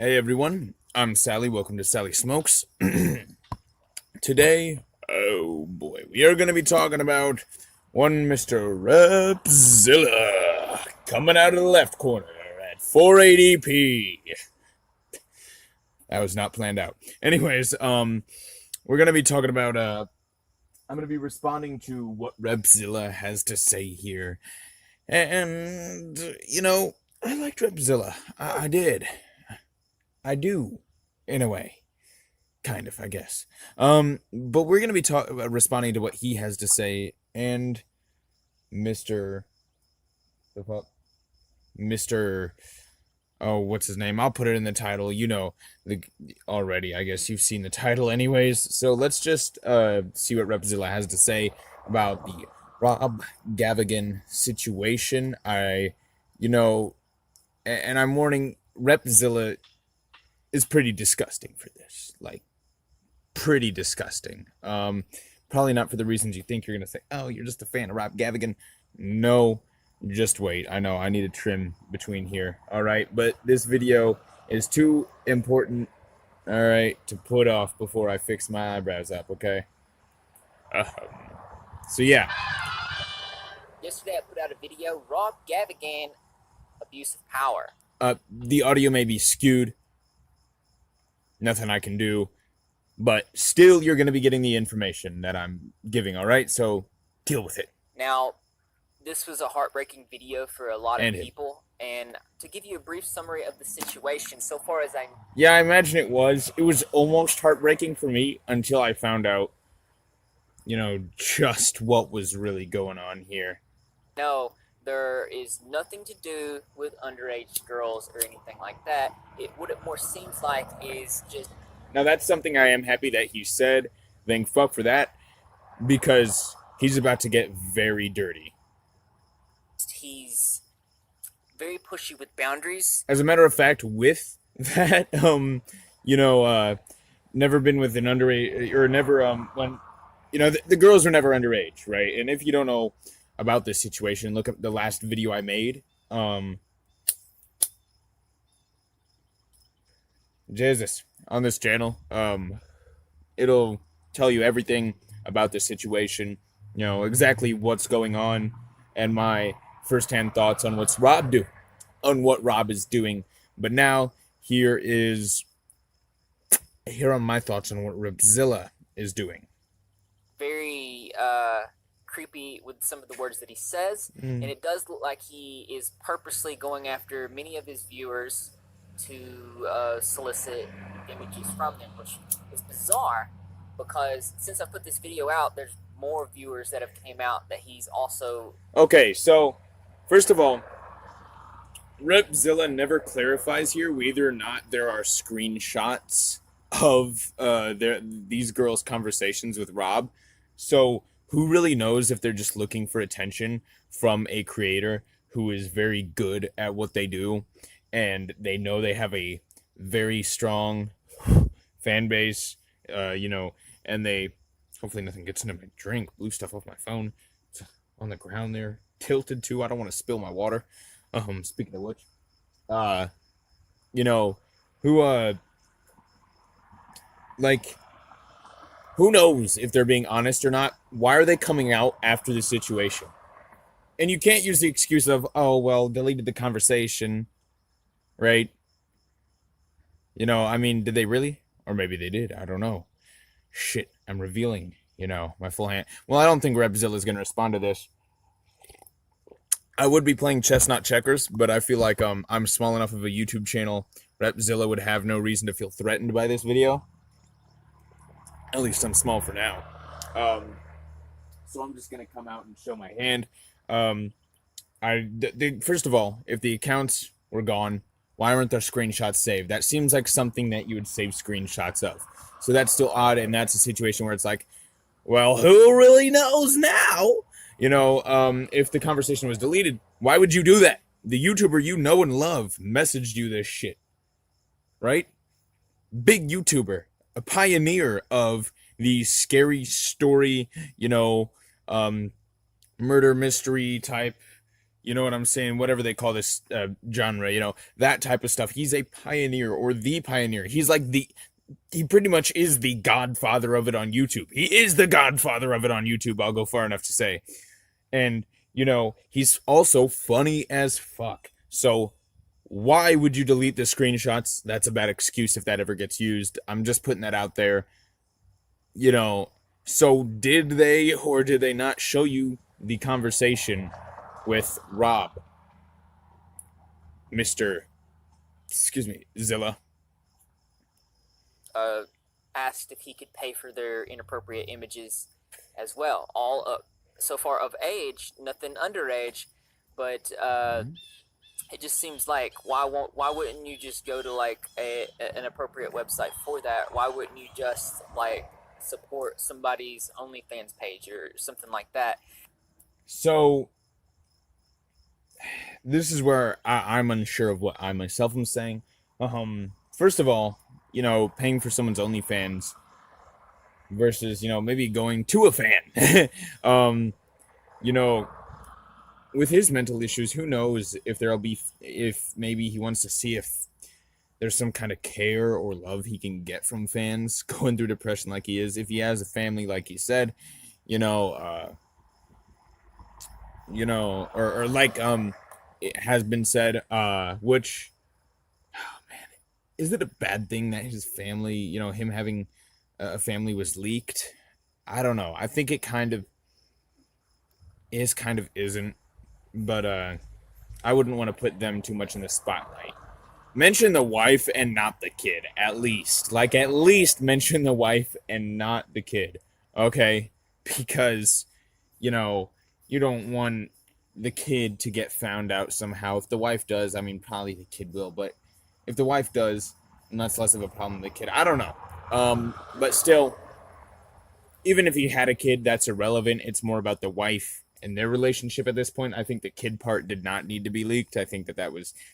Hey everyone, I'm Sally. Welcome to Sally Smokes. Today, oh boy, we are going to be talking about one Mr. Repzilla coming out of the left corner at 480p. That was not planned out. Anyways, we're going to be talking about, I'm going to be responding to what Repzilla has to say here. And, I liked Repzilla. I did. I do, in a way. Kind of, I guess. But we're going to be responding to what he has to say, and Mr. The fuck? Mr. Oh, what's his name? I'll put it in the title. Already, I guess you've seen the title anyways. So let's just see what Repzilla has to say about the Rob Gavagan situation. And I'm warning, Repzilla is pretty disgusting for this. Like, pretty disgusting. Probably not for the reasons you think. You're gonna say, oh, you're just a fan of Rob Gavagan. No, just wait. I know I need a trim between here. All right, but this video is too important, all right, to put off before I fix my eyebrows up. Okay. So yeah. Yesterday I put out a video, Rob Gavagan, abuse of power. The audio may be skewed. Nothing I can do. But still, you're going to be getting the information that I'm giving, all right? So deal with it. Now, this was a heartbreaking video for a lot of people. And to give you a brief summary of the situation, so far as I... Yeah, I imagine it was. It was almost heartbreaking for me until I found out, just what was really going on here. No, there is nothing to do with underage girls or anything like that. What it more seems like is just... Now, that's something I am happy that he said. Thank fuck for that. Because he's about to get very dirty. He's very pushy with boundaries. As a matter of fact, with that, never been with an underage... Or never, when... the girls were never underage, right? And if you don't know about this situation, look up the last video I made. Jesus, on this channel, it'll tell you everything about this situation, exactly what's going on, and my firsthand thoughts on what Rob is doing. But now here are my thoughts on what Repzilla is doing. Very creepy with some of the words that he says, and it does look like he is purposely going after many of his viewers to solicit images from them, which is bizarre because since I put this video out, there's more viewers that have came out that he's also... Okay, so first of all, Repzilla never clarifies here whether or not there are screenshots of these girls' conversations with Rob. So who really knows if they're just looking for attention from a creator who is very good at what they do, and they know they have a very strong fan base, and they... Hopefully nothing gets into my drink. Blew stuff off my phone. It's on the ground there. Tilted too. I don't want to spill my water. Speaking of which, who knows if they're being honest or not? Why are they coming out after the situation? And you can't use the excuse of, oh, well, deleted the conversation, right? Did they really? Or maybe they did. I don't know. Shit, I'm revealing, my full hand. Well, I don't think Repzilla is going to respond to this. I would be playing chess, not checkers, but I feel like I'm small enough of a YouTube channel. Repzilla would have no reason to feel threatened by this video. At least I'm small for now. So I'm just going to come out and show my hand. First of all, if the accounts were gone, why aren't there screenshots saved? That seems like something that you would save screenshots of. So that's still odd, and that's a situation where it's like, well, who really knows now? If the conversation was deleted, why would you do that? The YouTuber you know and love messaged you this shit. Right? Big YouTuber. A pioneer of the scary story, murder mystery type, You know what I'm saying? Whatever they call this genre, that type of stuff. He's a pioneer, or the pioneer. He's like he pretty much is the godfather of it on YouTube. He is the godfather of it on YouTube, I'll go far enough to say. And, he's also funny as fuck. So why would you delete the screenshots? That's a bad excuse if that ever gets used. I'm just putting that out there. So did they or did they not show you the conversation with Rob? Zilla. Asked if he could pay for their inappropriate images as well. All so far of age, nothing underage, but it just seems like why wouldn't you just go to like an appropriate website for that? Why wouldn't you just like support somebody's OnlyFans page or something like that? So this is where I'm unsure of what I myself am saying. First of all, paying for someone's OnlyFans versus, maybe going to a fan. With his mental issues, who knows if maybe he wants to see if there's some kind of care or love he can get from fans going through depression like he is. If he has a family, like he said, or like it has been said, which, oh man, is it a bad thing that his family, him having a family was leaked? I don't know. I think it kind of isn't, but I wouldn't want to put them too much in the spotlight. Mention the wife and not the kid, at least. At least mention the wife and not the kid, okay? Because, you don't want the kid to get found out somehow. If the wife does, probably the kid will, but if the wife does, and that's less of a problem than the kid. I don't know. But still, even if he had a kid, that's irrelevant. It's more about the wife and their relationship at this point. I think the kid part did not need to be leaked. I think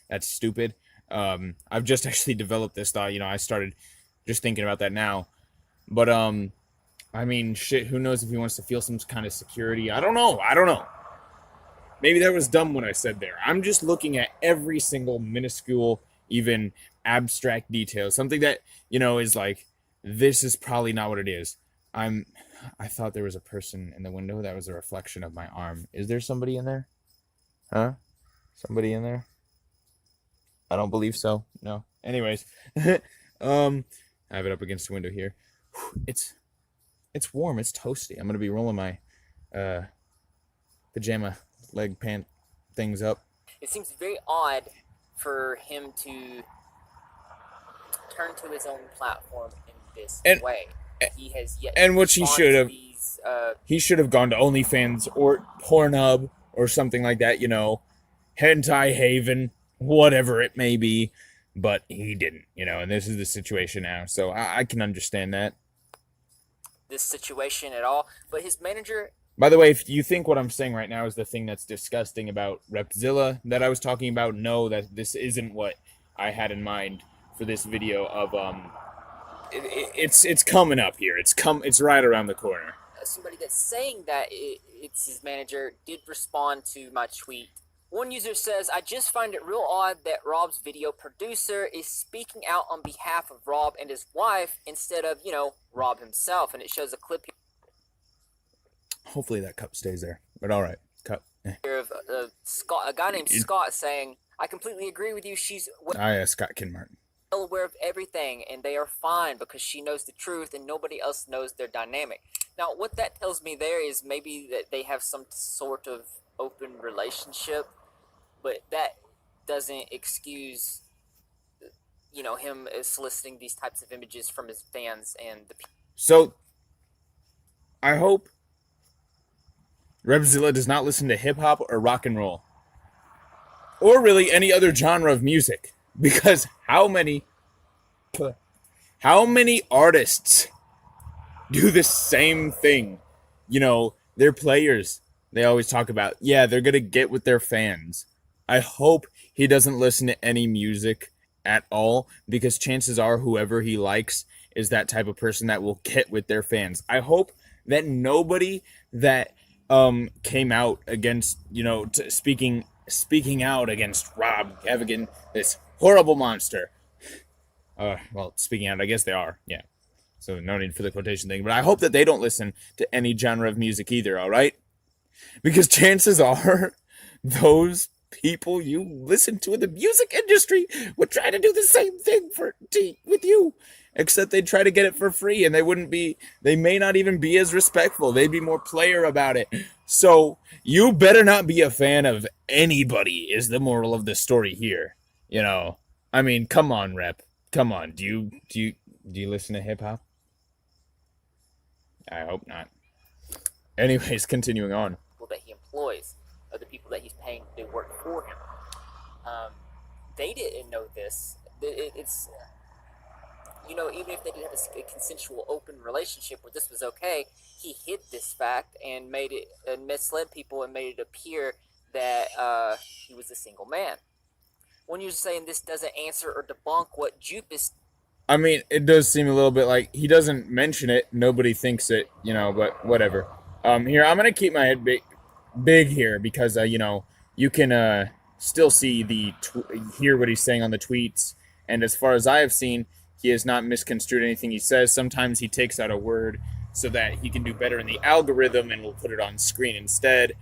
that's stupid. I've just actually developed this thought. I started just thinking about that now. But, shit, who knows if he wants to feel some kind of security? I don't know. Maybe that was dumb what I said there. I'm just looking at every single minuscule, even abstract detail. Something that, is like, this is probably not what it is. I thought there was a person in the window. That was a reflection of my arm. Is there somebody in there? Huh? Somebody in there? I don't believe so. No. Anyways, I have it up against the window here. It's warm. It's toasty. I'm gonna be rolling my pajama leg pant things up. It seems very odd for him to turn to his own platform in this way. He has yet. And which he should have. He should have gone to OnlyFans or Pornhub or something like that. Hentai Haven. Whatever it may be, but he didn't, and this is the situation now, so I can understand that. This situation at all, but his manager... By the way, if you think what I'm saying right now is the thing that's disgusting about Repzilla that I was talking about, no, that this isn't what I had in mind for this video of, it's coming up here, it's right around the corner. Somebody that's saying that it's his manager did respond to my tweet. One user says, I just find it real odd that Rob's video producer is speaking out on behalf of Rob and his wife instead of, Rob himself. And it shows a clip Hopefully that cup stays there. But all right, cup. Here of a guy named Scott saying, I completely agree with you. She's Scott Kinmartin. well aware of everything, and they are fine because she knows the truth and nobody else knows their dynamic. Now, what that tells me there is maybe that they have some sort of open relationship, but that doesn't excuse, him soliciting these types of images from his fans and the people. So, I hope Repzilla does not listen to hip-hop or rock and roll. Or really any other genre of music. Because how many artists do the same thing? They're players. They always talk about, they're going to get with their fans. I hope he doesn't listen to any music at all, because chances are whoever he likes is that type of person that will get with their fans. I hope that nobody that came out against, speaking speaking out against Rob Gavagan, this horrible monster. Well, speaking out, I guess they are, yeah. So no need for the quotation thing. But I hope that they don't listen to any genre of music either, all right? Because chances are those people you listen to in the music industry would try to do the same thing with you. Except they'd try to get it for free, and they may not even be as respectful. They'd be more player about it. So you better not be a fan of anybody is the moral of the story here. You know, I mean, come on, Rep. Come on. Do you listen to hip hop? I hope not. Anyways, continuing on. That he employs, of the people that he's paying to do work for him. They didn't know this. It's, you know, even if they did have a consensual, open relationship where this was okay, he hid this fact and made it, and misled people and made it appear that he was a single man. When you're saying this doesn't answer or debunk what Jupe is, I mean, it does seem a little bit like he doesn't mention it. Nobody thinks it, you know, but whatever. Here, I'm going to keep my head big here because, you know, you can still see hear what he's saying on the tweets. And as far as I have seen, he has not misconstrued anything he says. Sometimes he takes out a word so that he can do better in the algorithm and will put it on screen instead,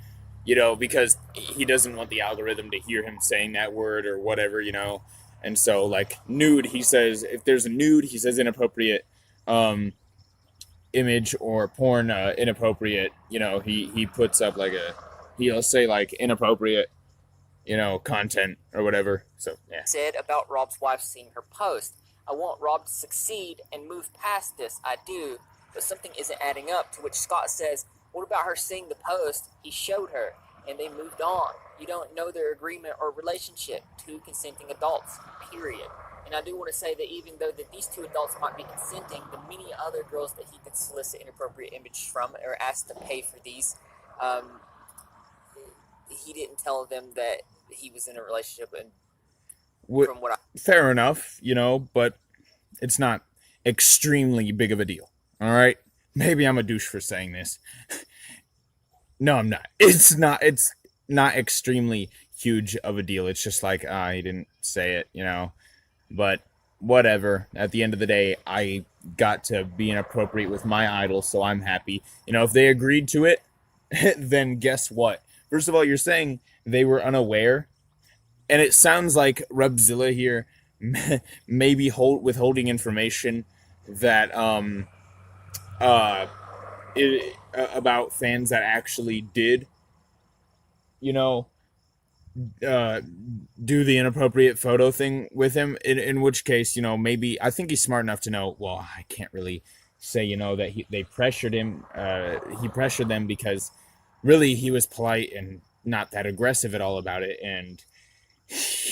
you know, because he doesn't want the algorithm to hear him saying that word or whatever, you know. And so, like, nude, he says, if there's a nude, he says inappropriate image or porn inappropriate, you know, he puts up like he'll say like inappropriate, you know, content or whatever. So, yeah. Said about Rob's wife seeing her post. I want Rob to succeed and move past this. I do, but something isn't adding up, to which Scott says, what about her seeing the post? He showed her, and they moved on. You don't know their agreement or relationship. Two consenting adults, period. And I do want to say that even though that these two adults might be consenting, the many other girls that he could solicit inappropriate images from or asked to pay for these, he didn't tell them that he was in a relationship. And from what fair enough, you know, but it's not extremely big of a deal. All right? Maybe I'm a douche for saying this. No, I'm not. It's not extremely huge of a deal. It's just like, he didn't say it, you know. But whatever. At the end of the day, I got to be inappropriate with my idol, so I'm happy. You know, if they agreed to it, then guess what? First of all, you're saying they were unaware. And it sounds like Repzilla here may be withholding information that about fans that actually did, you know, do the inappropriate photo thing with him, in which case, you know, maybe I think he's smart enough to know, well, I can't really say, you know, that they pressured him, he pressured them because really he was polite and not that aggressive at all about it, and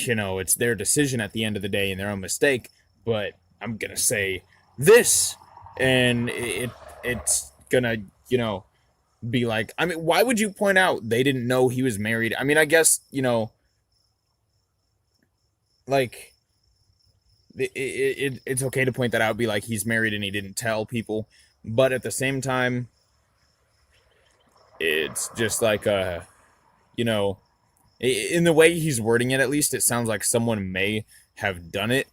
you know, it's their decision at the end of the day and their own mistake, but I'm gonna say this, and it's gonna, you know, be like, I mean, why would you point out they didn't know he was married? I mean, I guess, you know, like, it's okay to point that out, be like, he's married and he didn't tell people, but at the same time, it's just like, you know, in the way he's wording it, at least, it sounds like someone may have done it,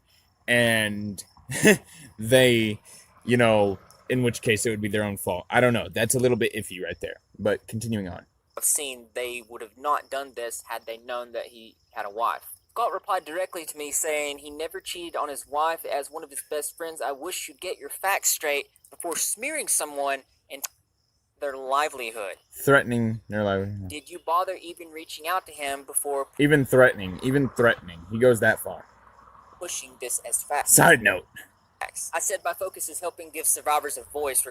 and they, you know, in which case it would be their own fault. I don't know. That's a little bit iffy right there. But continuing on. I've seen they would have not done this had they known that he had a wife. Scott replied directly to me saying he never cheated on his wife. As one of his best friends, I wish you'd get your facts straight before smearing someone and their livelihood. Threatening their livelihood. Did you bother even reaching out to him before... Even threatening. He goes that far. ...pushing this as fast. Side note. I said my focus is helping give survivors a voice.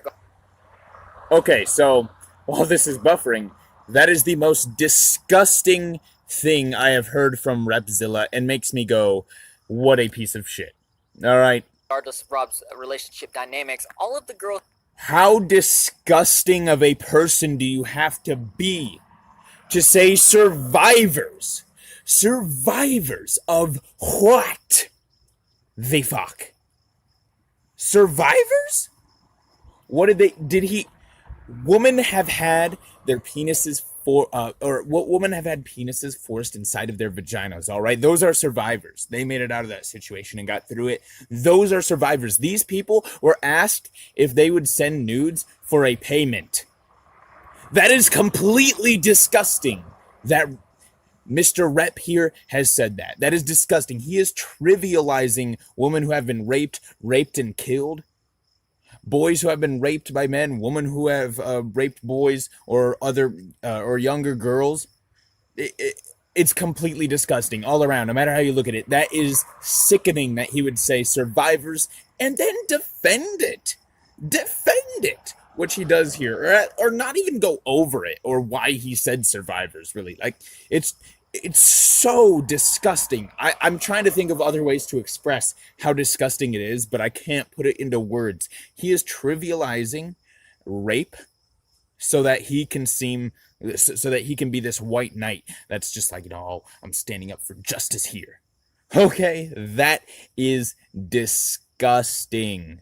Okay, so while this is buffering, that is the most disgusting thing I have heard from Repzilla and makes me go, what a piece of shit. All right. Regardless of Rob's relationship dynamics, all of the girls... How disgusting of a person do you have to be to say survivors? Survivors of what? The fuck? Survivors? What did he... Women have had their penises what women have had penises forced inside of their vaginas, all right? Those are survivors. They made it out of that situation and got through it. Those are survivors. These people were asked if they would send nudes for a payment. That is completely disgusting that Mr. Rep here has said that. That is disgusting. He is trivializing women who have been raped and killed. Boys who have been raped by men, women who have raped boys or other or younger girls. It's completely disgusting all around, no matter how you look at it. That is sickening that he would say survivors and then defend it. Defend it, which he does here, or not even go over it or why he said survivors, really. Like, it's so disgusting. I'm trying to think of other ways to express how disgusting it is, but I can't put it into words. He is trivializing rape so that he can be this white knight that's just like, oh, I'm standing up for justice here. Okay, that is disgusting.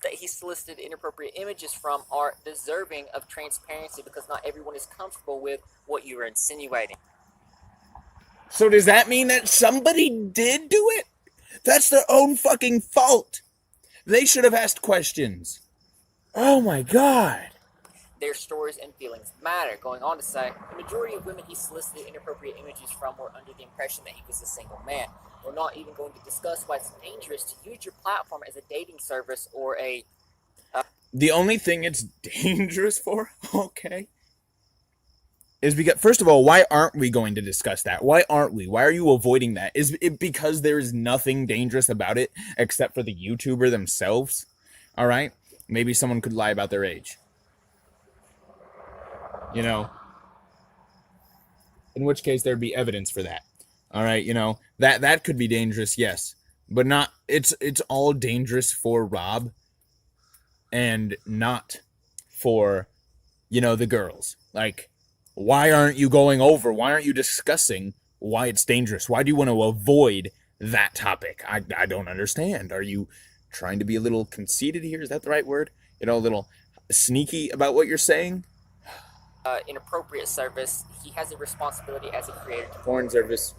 That he solicited inappropriate images from are deserving of transparency, because not everyone is comfortable with what you are insinuating. So does that mean that somebody did do it? That's their own fucking fault. They should have asked questions. Oh my God. Their stories and feelings matter. Going on to say, the majority of women he solicited inappropriate images from were under the impression that he was a single man. We're not even going to discuss why it's dangerous to use your platform as a dating service or a... The only thing it's dangerous for, okay, is because, first of all, why aren't we going to discuss that? Why aren't we? Why are you avoiding that? Is it because there is nothing dangerous about it except for the YouTuber themselves? All right? Maybe someone could lie about their age. You know? In which case there'd be evidence for that. All right, you know, that could be dangerous, yes, but not. It's all dangerous for Rob, and not for, you know, the girls. Like, why aren't you going over? Why aren't you discussing why it's dangerous? Why do you want to avoid that topic? I don't understand. Are you trying to be a little conceited here? Is that the right word? You know, a little sneaky about what you're saying? Inappropriate service. He has a responsibility as a creator to Porn service.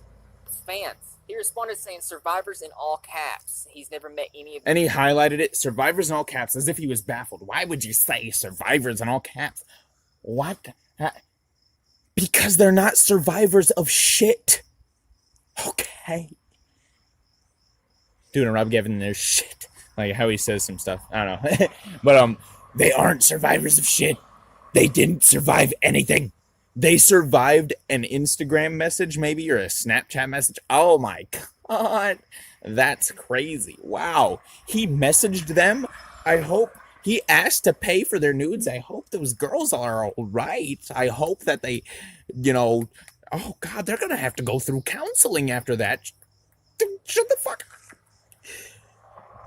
fans. He responded saying survivors in all caps. He's never met any of them. And he highlighted it, survivors in all caps, as if he was baffled. Why would you say survivors in all caps? What? Because they're not survivors of shit. Okay. Doing a Rob Gavin their shit. Like how he says some stuff. I don't know. But they aren't survivors of shit. They didn't survive anything. They survived an Instagram message, maybe, or a Snapchat message. Oh my God. That's crazy. Wow. He messaged them. I hope he asked to pay for their nudes. I hope those girls are all right. I hope that they, you know, oh God, they're going to have to go through counseling after that. Shut the fuck up.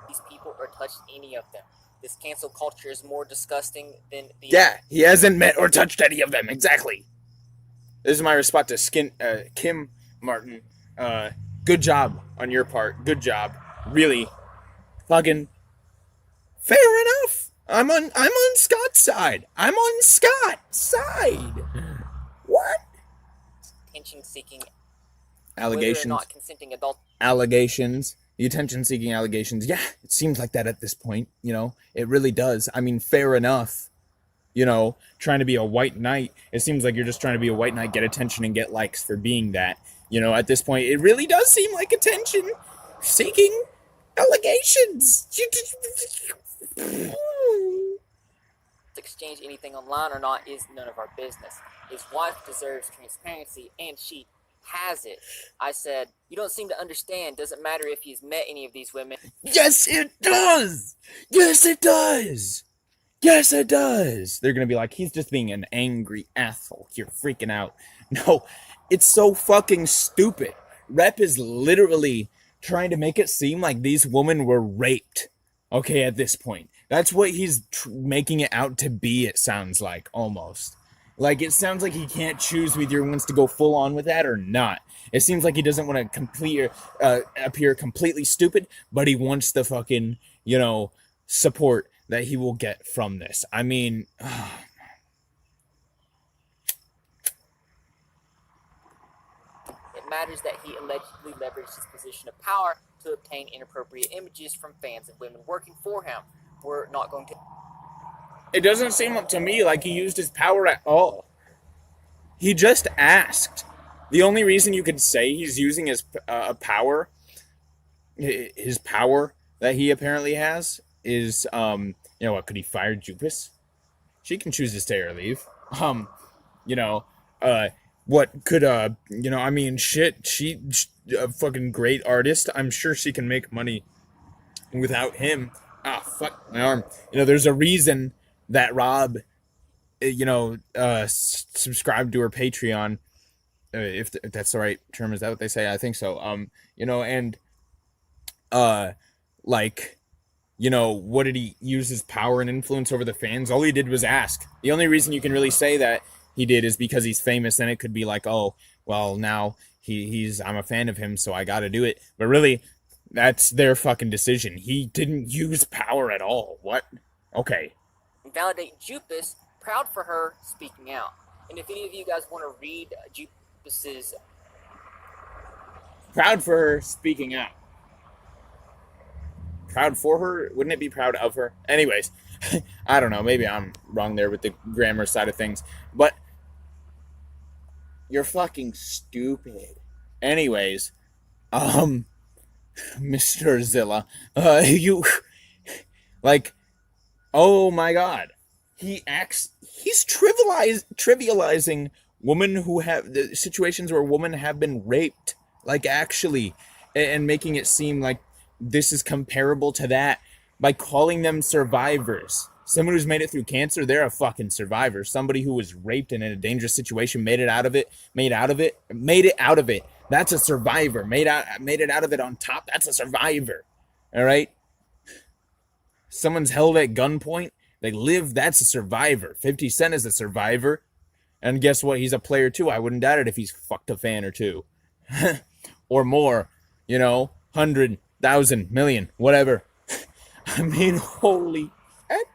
These people or touched any of them. This cancel culture is more disgusting than the... Yeah, he hasn't met or touched any of them. Exactly. This is my response to Kinmartin. Good job on your part. Good job. Really. Fucking fair enough. I'm on Scott's side. I'm on Scott's side. What? Attention-seeking... Allegations. Whether or not consenting adults... Allegations. The attention-seeking allegations. Yeah, it seems like that at this point. You know, it really does. I mean, fair enough. You know, trying to be a white knight. It seems like you're just trying to be a white knight, get attention, and get likes for being that. You know, at this point, it really does seem like attention-seeking allegations. exchange anything online or not is none of our business. His wife deserves transparency, and she has it. I said, you don't seem to understand. Doesn't matter if he's met any of these women. Yes, it does. Yes, it does. Yes, it does. They're going to be like, he's just being an angry asshole. You're freaking out. No, it's so fucking stupid. Rep is literally trying to make it seem like these women were raped. Okay, at this point. That's what he's making it out to be, it sounds like, almost. Like, it sounds like he can't choose whether he wants to go full on with that or not. It seems like he doesn't want to appear completely stupid, but he wants the fucking, you know, support that he will get from this. I mean, matters that he allegedly leveraged his position of power to obtain inappropriate images from fans and women working for him. We're not going to... It doesn't seem to me like he used his power at all. He just asked. The only reason you could say he's using his power that he apparently has is, what, could he fire Jupus? She can choose to stay or leave. What could, she's a fucking great artist. I'm sure she can make money without him. Ah, fuck my arm. There's a reason that Rob, subscribed to her Patreon, if that's the right term. Is that what they say? I think so. What did he use his power and influence over the fans? All he did was ask. The only reason you can really say that he did is because he's famous, and it could be like, oh, well, now I'm a fan of him, so I gotta do it. But really, that's their fucking decision. He didn't use power at all. What? Okay. Validate Jupus, proud for her speaking out. And if any of you guys want to read Jupus's... Proud for her speaking out. Proud for her? Wouldn't it be proud of her? Anyways, I don't know. Maybe I'm wrong there with the grammar side of things. But you're stupid. Anyways, Mr. Zilla, oh my God. He's trivializing women who have the situations where women have been raped, actually, and making it seem like this is comparable to that by calling them survivors. Someone who's made it through cancer, they're a fucking survivor. Somebody who was raped and in a dangerous situation, made it out of it. That's a survivor. Made it out of it on top. That's a survivor. All right. Someone's held at gunpoint. They live. That's a survivor. 50 Cent is a survivor. And guess what? He's a player too. I wouldn't doubt it if he's fucked a fan or two. Or more. 100, 1,000, million, whatever. I mean, holy heck.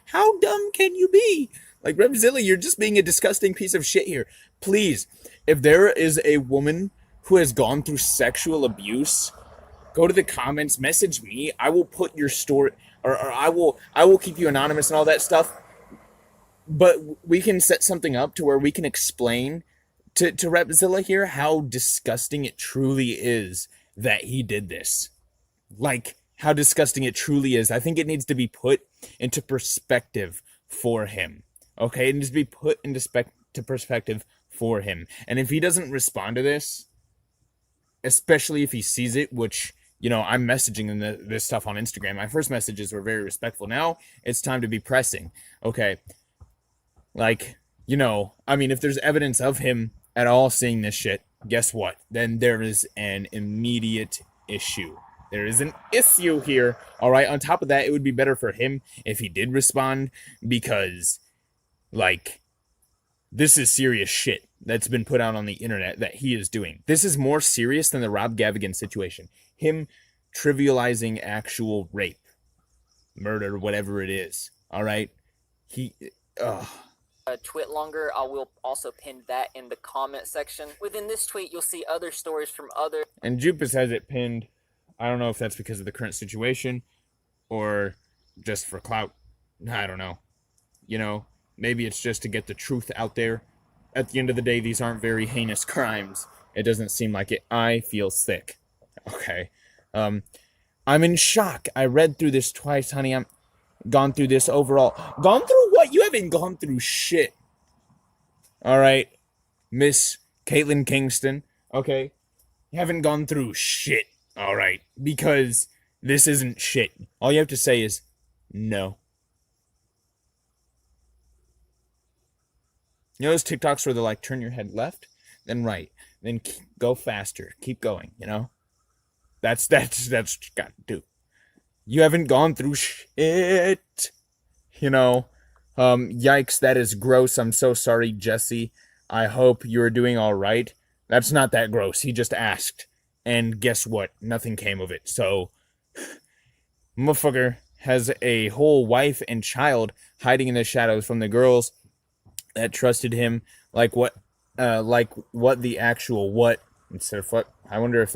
How dumb can you be? Repzilla, you're just being a disgusting piece of shit here. Please, if there is a woman who has gone through sexual abuse, go to the comments, message me. I will put your story, or I will keep you anonymous and all that stuff. But we can set something up to where we can explain to Repzilla here how disgusting it truly is that he did this. How disgusting it truly is. I think it needs to be put into perspective for him. Okay? It needs to be put into perspective for him. And if he doesn't respond to this, especially if he sees it, which, I'm messaging him this stuff on Instagram. My first messages were very respectful. Now it's time to be pressing. Okay? If there's evidence of him at all seeing this shit, guess what? Then there is an immediate issue. There is an issue here. All right. On top of that, it would be better for him if he did respond, because, this is serious shit that's been put out on the internet that he is doing. This is more serious than the Rob Gavagan situation. Him trivializing actual rape, murder, whatever it is. All right. Tweet longer. I will also pin that in the comment section. Within this tweet, you'll see other stories from other... And Jupus has it pinned. I don't know if that's because of the current situation or just for clout. I don't know. Maybe it's just to get the truth out there. At the end of the day, these aren't very heinous crimes. It doesn't seem like it. I feel sick. Okay. I'm in shock. I read through this twice, honey. I'm gone through this overall. Gone through what? You haven't gone through shit. All right, Miss Caitlin Kingston. Okay. You haven't gone through shit. All right. Because this isn't shit. All you have to say is no. Those TikToks where they're like, turn your head left, then right, then go faster, keep going, That's what you got to do. You haven't gone through shit. Yikes, that is gross. I'm so sorry, Jesse. I hope you're doing all right. That's not that gross. He just asked. And guess what? Nothing came of it. So, motherfucker has a whole wife and child hiding in the shadows from the girls that trusted him. What instead of fuck. I wonder if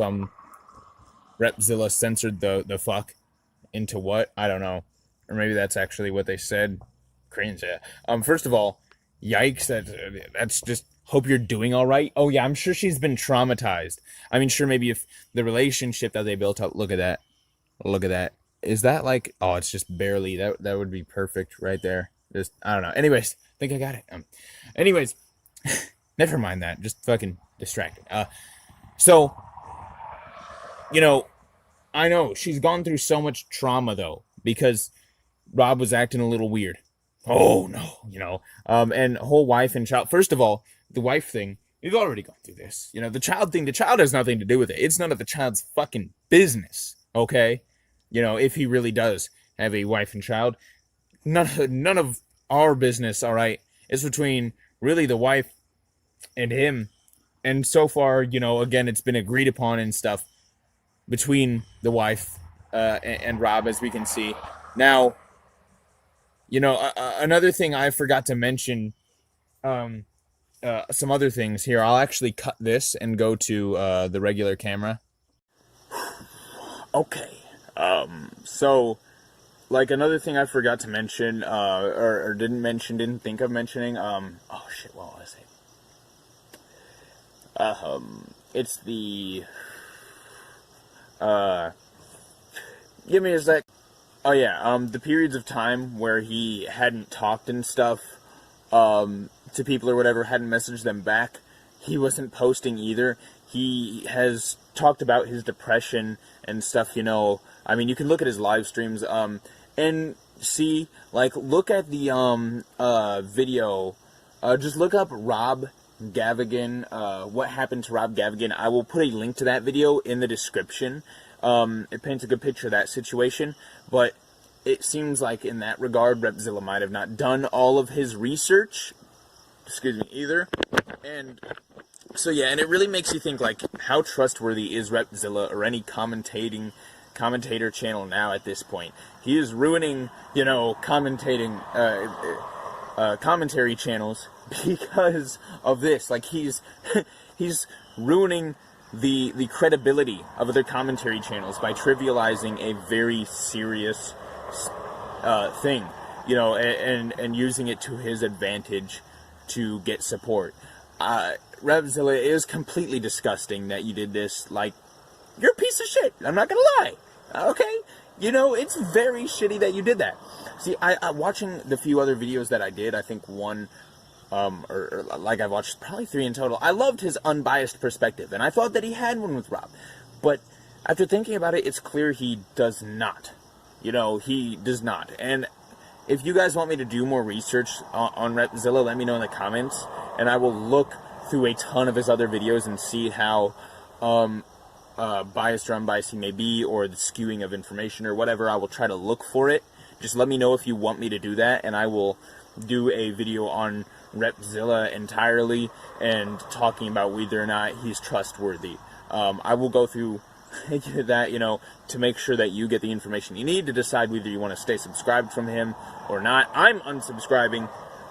Repzilla censored the fuck into what? I don't know. Or maybe that's actually what they said. Cringe. First of all, yikes. That's just hope you're doing all right. Oh yeah, I'm sure she's been traumatized. I mean, sure, maybe if the relationship that they built up. Look at that. Look at that. Is that like? Oh, it's just barely. That would be perfect right there. Just I don't know. Anyways, I think I got it. Anyways, never mind that. Just fucking distracted. So you know, I know she's gone through so much trauma though because Rob was acting a little weird. Oh no, and whole wife and child. First of all, the wife thing, we've already gone through this. The child thing, the child has nothing to do with it. It's none of the child's fucking business, okay? If he really does have a wife and child, none of our business, all right? It's between really the wife and him. And so far, again, it's been agreed upon and stuff between the wife and Rob, as we can see. Now, another thing I forgot to mention, some other things here. I'll actually cut this and go to the regular camera. Okay. So, like, another thing I forgot to mention, or didn't think of mentioning, oh shit, what was it? It's the, give me a sec. Oh yeah, the periods of time where he hadn't talked and stuff, to people or whatever, hadn't messaged them back, he wasn't posting either. He has talked about his depression and stuff, I mean, you can look at his live streams, and see, like, look at the, video, just look up Rob Gavagan, what happened to Rob Gavagan. I will put a link to that video in the description. It paints a good picture of that situation, but it seems like in that regard, Repzilla might have not done all of his research, either, and so yeah, and it really makes you think, like, how trustworthy is Repzilla or any commentator channel now at this point? He is ruining, commentary channels because of this. Like, he's ruining the credibility of other commentary channels by trivializing a very serious thing, and using it to his advantage to get support. Repzilla, it is completely disgusting that you did this. Like, you're a piece of shit. I'm not gonna lie. Okay? It's very shitty that you did that. See, I watching the few other videos that I did, I think one, or like I've watched probably 3 in total, I loved his unbiased perspective, and I thought that he had one with Rob. But after thinking about it, it's clear he does not. He does not. And if you guys want me to do more research on Repzilla, let me know in the comments, and I will look through a ton of his other videos and see how biased or unbiased he may be, or the skewing of information or whatever. I will try to look for it. Just let me know if you want me to do that, and I will do a video on Repzilla entirely and talking about whether or not he's trustworthy. I will go through that, to make sure that you get the information you need to decide whether you want to stay subscribed from him or not. I'm unsubscribing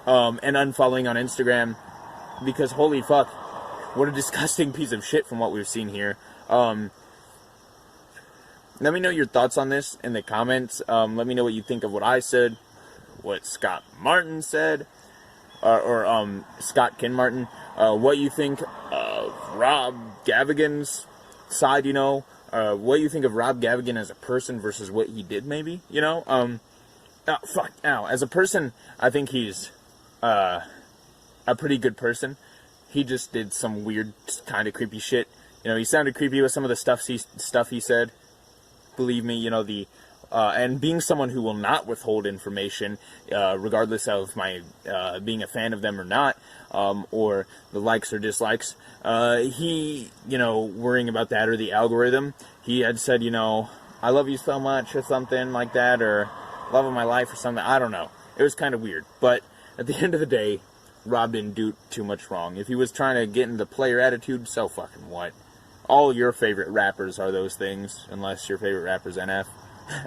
and unfollowing on Instagram because holy fuck, what a disgusting piece of shit from what we've seen here. Let me know your thoughts on this in the comments. Let me know what you think of what I said, what Scott Martin said, or Scott Kinmartin, what you think of Rob Gavagan's side, what you think of Rob Gavagan as a person versus what he did, maybe, as a person, I think he's, a pretty good person. He just did some weird, kind of creepy shit. He sounded creepy with some of the stuff he said. Believe me, and being someone who will not withhold information, regardless of my being a fan of them or not, or the likes or dislikes, he, worrying about that or the algorithm, he had said, I love you so much or something like that, or love of my life or something. I don't know. It was kind of weird. But at the end of the day, Rob didn't do too much wrong. If he was trying to get into player attitude, so fucking what? All your favorite rappers are those things, unless your favorite rapper's NF.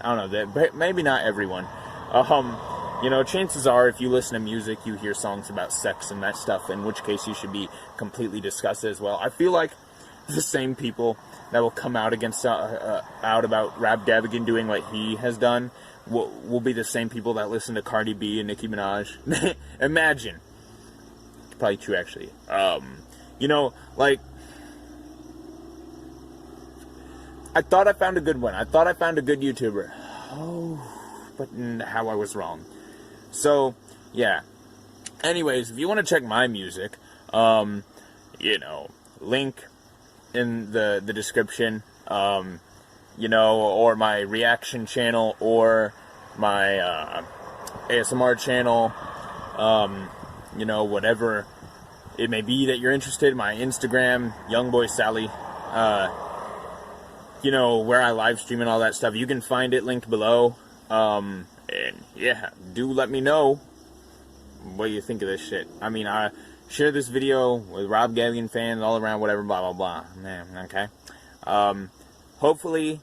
I don't know, but maybe not everyone. Chances are if you listen to music, you hear songs about sex and that stuff, in which case you should be completely disgusted as well. I feel like the same people that will come out against out about Rap Gavagan doing what he has done will be the same people that listen to Cardi B and Nicki Minaj. Imagine. It's probably true, actually. You know, like, I thought I found a good one. I thought I found a good YouTuber. Oh, but how I was wrong. So, yeah. Anyways, if you want to check my music, you know, link in the description, you know, or my reaction channel, or my ASMR channel, you know, whatever it may be that you're interested. My Instagram, Youngboy Sally, you know, where I live stream and all that stuff. You can find it linked below. And yeah, do let me know what you think of this shit. I mean, share this video with Rob Gavagan fans all around, whatever, blah, blah, blah. Man, okay. Hopefully,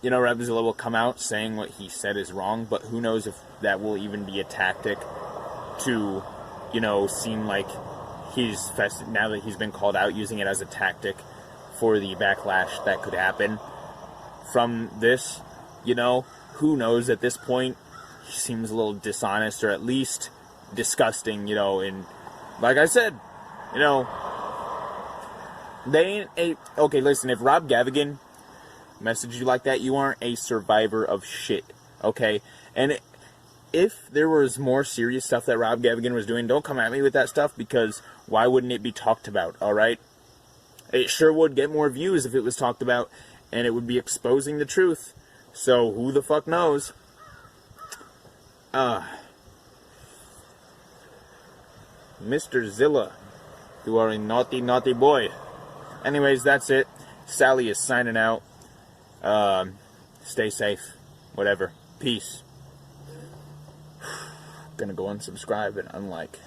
you know, Repzilla will come out saying what he said is wrong, but who knows if that will even be a tactic to, you know, seem like he's, now that he's been called out, using it as a tactic for the backlash that could happen from this, you know. Who knows at this point. He seems a little dishonest, or at least disgusting, you know. And like I said, you know, they ain't okay, listen, if Rob Gavagan messaged you like that, you aren't a survivor of shit, okay? And if there was more serious stuff that Rob Gavagan was doing, don't come at me with that stuff, because why wouldn't it be talked about, alright? It sure would get more views if it was talked about, and it would be exposing the truth. So, who the fuck knows? Mr. Zilla, you are a naughty, naughty boy. Anyways, that's it. Sally is signing out. Stay safe. Whatever. Peace. Gonna go unsubscribe and unlike.